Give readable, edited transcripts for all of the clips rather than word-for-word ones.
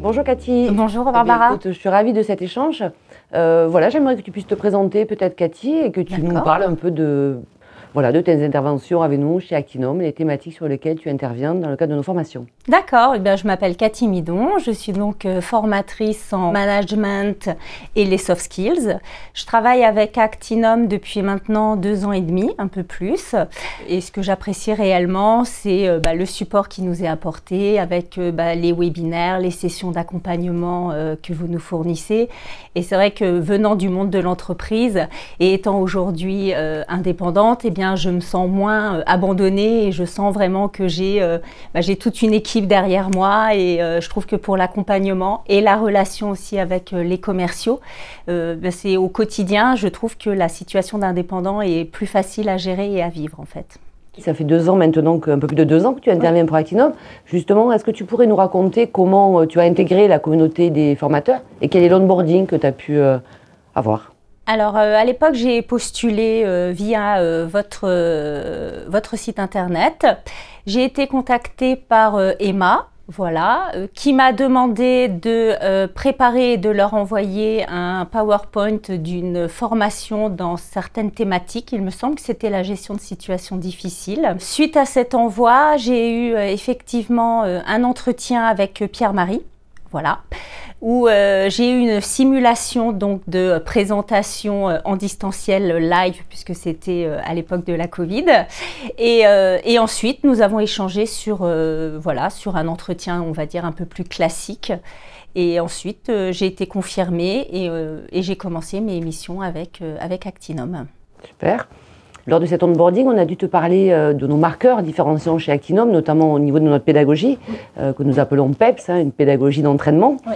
Bonjour Cathy. Bonjour Barbara. Écoute, je suis ravie de cet échange. Voilà, j'aimerais que tu puisses te présenter peut-être Cathy et que tu nous parles un peu de tes interventions avec nous chez Actinum et les thématiques sur lesquelles tu interviens dans le cadre de nos formations. D'accord, je m'appelle Cathy Midon, je suis donc formatrice en management et les soft skills. Je travaille avec Actinum depuis maintenant 2 ans et demi, un peu plus. Et ce que j'apprécie réellement, c'est le support qui nous est apporté avec les webinaires, les sessions d'accompagnement que vous nous fournissez. Et c'est vrai que venant du monde de l'entreprise et étant aujourd'hui indépendante, je me sens moins abandonnée et je sens vraiment que j'ai toute une équipe derrière moi et je trouve que pour l'accompagnement et la relation aussi avec les commerciaux, c'est au quotidien, je trouve que la situation d'indépendant est plus facile à gérer et à vivre en fait. Ça fait 2 ans maintenant, un peu plus de 2 ans que tu interviens pour Actinum. Justement, est-ce que tu pourrais nous raconter comment tu as intégré la communauté des formateurs et quel est l'onboarding que tu as pu avoir ? Alors, à l'époque, j'ai postulé via votre site internet. J'ai été contactée par Emma, qui m'a demandé de préparer et de leur envoyer un PowerPoint d'une formation dans certaines thématiques. Il me semble que c'était la gestion de situations difficiles. Suite à cet envoi, j'ai eu effectivement un entretien avec Pierre-Marie. Où j'ai eu une simulation donc de présentation en distanciel live puisque c'était à l'époque de la Covid et ensuite nous avons échangé sur un entretien on va dire un peu plus classique et ensuite j'ai été confirmée et j'ai commencé mes missions avec Actinum. Super. Lors de cet onboarding, on a dû te parler de nos marqueurs différenciants chez Actinum, notamment au niveau de notre pédagogie, que nous appelons PEPS, une pédagogie d'entraînement. Oui.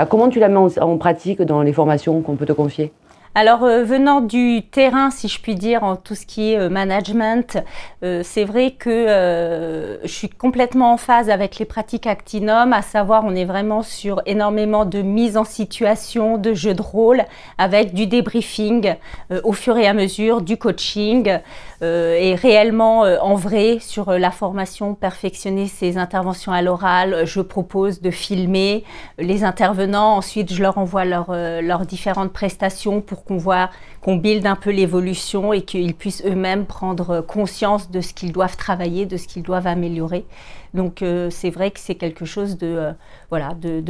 Comment tu la mets en pratique dans les formations qu'on peut te confier ? Alors, venant du terrain, si je puis dire, en tout ce qui est management, c'est vrai que je suis complètement en phase avec les pratiques Actinum, à savoir on est vraiment sur énormément de mise en situation, de jeux de rôle, avec du débriefing au fur et à mesure, du coaching, et réellement en vrai sur la formation, perfectionner ses interventions à l'oral. Je propose de filmer les intervenants, ensuite je leur envoie leurs différentes prestations pour qu'on build un peu l'évolution et qu'ils puissent eux-mêmes prendre conscience de ce qu'ils doivent travailler, de ce qu'ils doivent améliorer. Donc c'est vrai que c'est quelque chose de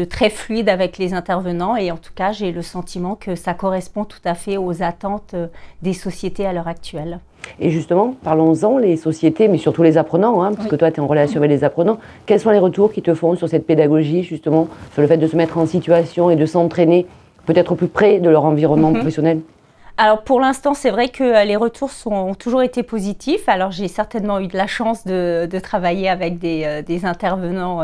très fluide avec les intervenants et en tout cas j'ai le sentiment que ça correspond tout à fait aux attentes des sociétés à l'heure actuelle. Et justement, parlons-en, les sociétés, mais surtout les apprenants, parce que toi tu es en relation avec les apprenants, quels sont les retours qu'ils te font sur cette pédagogie, justement, sur le fait de se mettre en situation et de s'entraîner peut-être plus près de leur environnement professionnel ? Alors pour l'instant, c'est vrai que les retours ont toujours été positifs. Alors j'ai certainement eu de la chance de travailler avec des intervenants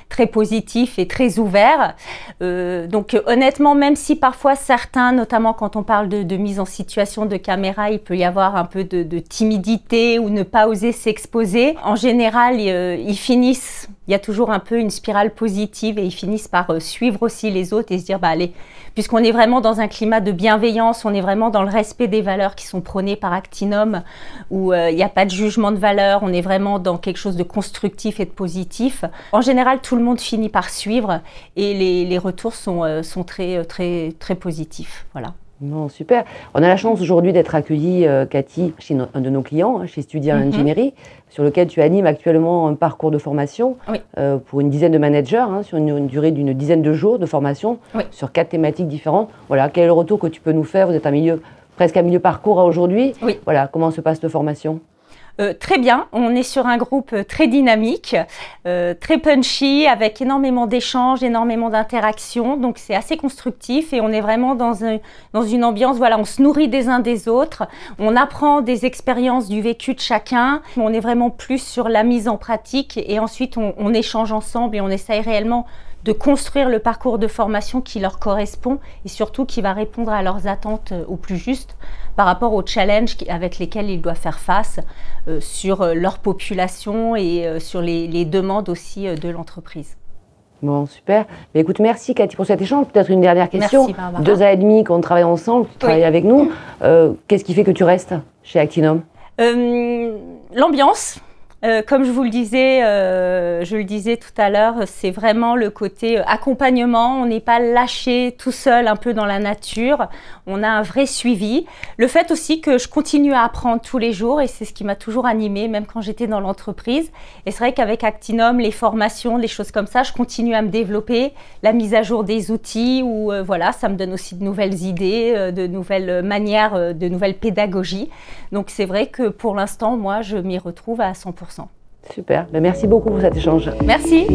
très positifs et très ouverts. Donc honnêtement, même si parfois certains, notamment quand on parle de mise en situation de caméra, il peut y avoir un peu de timidité ou ne pas oser s'exposer. En général, ils finissent, il y a toujours un peu une spirale positive et ils finissent par suivre aussi les autres et se dire allez, puisqu'on est vraiment dans un climat de bienveillance, on est vraiment dans le respect des valeurs qui sont prônées par Actinum, où il n'y a pas de jugement de valeur, on est vraiment dans quelque chose de constructif et de positif. En général, tout le monde finit par suivre et les retours sont très, très, très positifs. Voilà. Non, super. On a la chance aujourd'hui d'être accueillis, Cathy, chez un de nos clients, chez Studia Ingénierie, sur lequel tu animes actuellement un parcours de formation pour une dizaine de managers, sur une durée d'une dizaine de jours de formation sur 4 thématiques différentes. Voilà, quel est le retour que tu peux nous faire ? Vous êtes presque à milieu parcours aujourd'hui. Oui. Voilà, comment se passe cette formation ? Très bien, on est sur un groupe très dynamique, très punchy, avec énormément d'échanges, énormément d'interactions, donc c'est assez constructif et on est vraiment dans une ambiance, on se nourrit des uns des autres, on apprend des expériences du vécu de chacun, on est vraiment plus sur la mise en pratique et ensuite on échange ensemble et on essaye réellement de construire le parcours de formation qui leur correspond et surtout qui va répondre à leurs attentes au plus juste par rapport aux challenges avec lesquels ils doivent faire face sur leur population et sur les demandes aussi de l'entreprise. Bon, super. Mais écoute, merci Cathy pour cet échange. Peut-être une dernière question. Merci Barbara. 2 ans et demi qu'on travaille ensemble, tu travailles avec nous. Qu'est-ce qui fait que tu restes chez Actinum ? L'ambiance. Comme je vous le disais, je le disais tout à l'heure, c'est vraiment le côté accompagnement. On n'est pas lâché tout seul un peu dans la nature. On a un vrai suivi. Le fait aussi que je continue à apprendre tous les jours et c'est ce qui m'a toujours animée, même quand j'étais dans l'entreprise. Et c'est vrai qu'avec Actinum, les formations, les choses comme ça, je continue à me développer, la mise à jour des outils ou voilà, ça me donne aussi de nouvelles idées, de nouvelles manières, de nouvelles pédagogies. Donc c'est vrai que pour l'instant, moi, je m'y retrouve à 100%. Super, merci beaucoup pour cet échange. Merci.